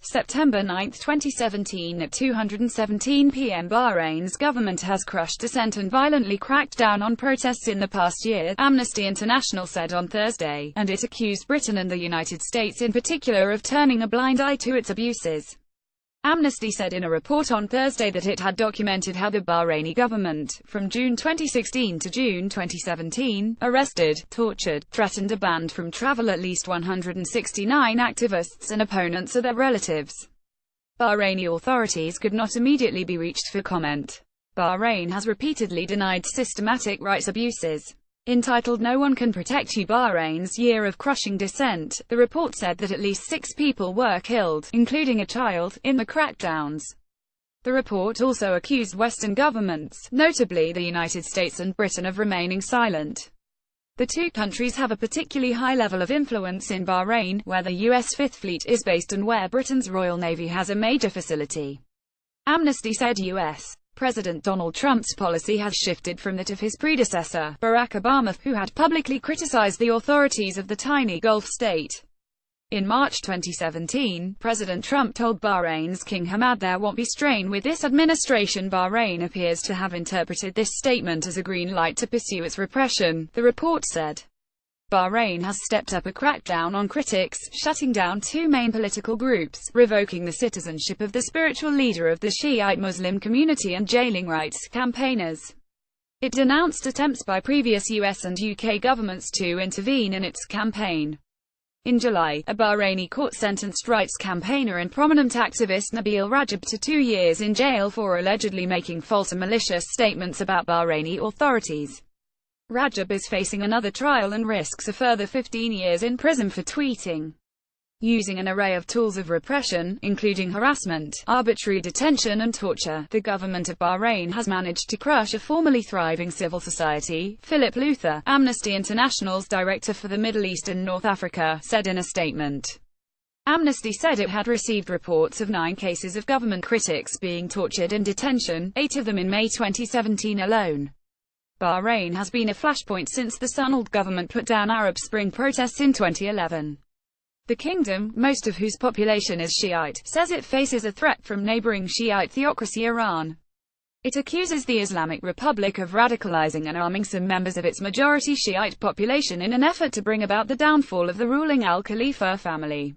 September 9, 2017 at 2:17 p.m. Bahrain's government has crushed dissent and violently cracked down on protests in the past year, Amnesty International said on Thursday, and it accused Britain and the United States in particular of turning a blind eye to its abuses. Amnesty said in a report on Thursday that it had documented how the Bahraini government, from June 2016 to June 2017, arrested, tortured, threatened or banned from travel at least 169 activists and opponents or their relatives. Bahraini authorities could not immediately be reached for comment. Bahrain has repeatedly denied systematic rights abuses. Entitled "No One Can Protect You: Bahrain's Year of Crushing Dissent," the report said that at least 6 people were killed, including a child, in the crackdowns. The report also accused Western governments, notably the United States and Britain, of remaining silent. The two countries have a particularly high level of influence in Bahrain, where the U.S. Fifth Fleet is based and where Britain's Royal Navy has a major facility. Amnesty said U.S. President Donald Trump's policy has shifted from that of his predecessor, Barack Obama, who had publicly criticized the authorities of the tiny Gulf state. In March 2017, President Trump told Bahrain's King Hamad there won't be strain with this administration. Bahrain appears to have interpreted this statement as a green light to pursue its repression, the report said. Bahrain has stepped up a crackdown on critics, shutting down 2 main political groups, revoking the citizenship of the spiritual leader of the Shiite Muslim community and jailing rights campaigners. It denounced attempts by previous US and UK governments to intervene in its campaign. In July, a Bahraini court sentenced rights campaigner and prominent activist Nabil Rajab to 2 years in jail for allegedly making false and malicious statements about Bahraini authorities. Rajab is facing another trial and risks a further 15 years in prison for tweeting. Using an array of tools of repression, including harassment, arbitrary detention and torture, the government of Bahrain has managed to crush a formerly thriving civil society, Philip Luther, Amnesty International's director for the Middle East and North Africa, said in a statement. Amnesty said it had received reports of 9 cases of government critics being tortured in detention, 8 of them in May 2017 alone. Bahrain has been a flashpoint since the Sunni government put down Arab Spring protests in 2011. The kingdom, most of whose population is Shiite, says it faces a threat from neighboring Shiite theocracy Iran. It accuses the Islamic Republic of radicalizing and arming some members of its majority Shiite population in an effort to bring about the downfall of the ruling Al Khalifa family.